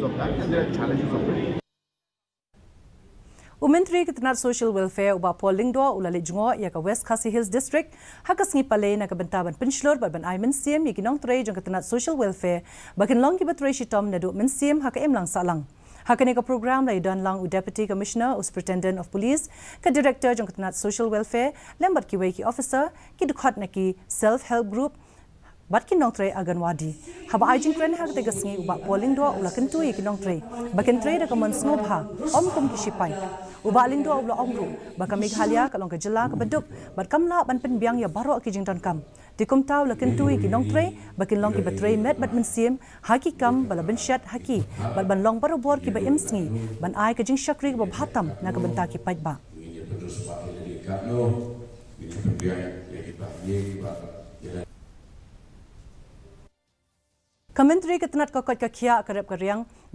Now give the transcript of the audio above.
of that, and there are challenges of it. Myntri Tnat social welfare uba Lyngdoh ula Lyngdoh ya ka West KHASI Hills district hakas ngi pale na ka bentaban Pynshlur ban ai Myntri ya ki Nongtrei jong Tnat social welfare bakin long ki batrai shitom na do Myntri haka emlang salang hakane ka program lai dan lang u deputy commissioner u superintendent of police ka director jong Tnat social welfare lembat ki wei ki officer ki dukhat na ki self help group Batkin Nongtrei aganwadi. Haba ajin kren hak tegas ngi uba Lyngdoh ula kentu ki Nongtrei. Bakin trei da kaman snobha om kum ki sipai. Uba Lyngdoh ula omru baka Meghalaya kalong ka jela ka beduk bat kamla ban penbiang ya baro ki jingtan kam. Dikum taw la kentu ki Nongtrei bakin long ki batrei met bat mensim haki kam bala benchat haki bat ban long baro bor ki ba emsngi ban ai ka Jingshakri ba bhatam na ka benta ki pait ba. Myntri Tnat ka kot ka khia karep ka riang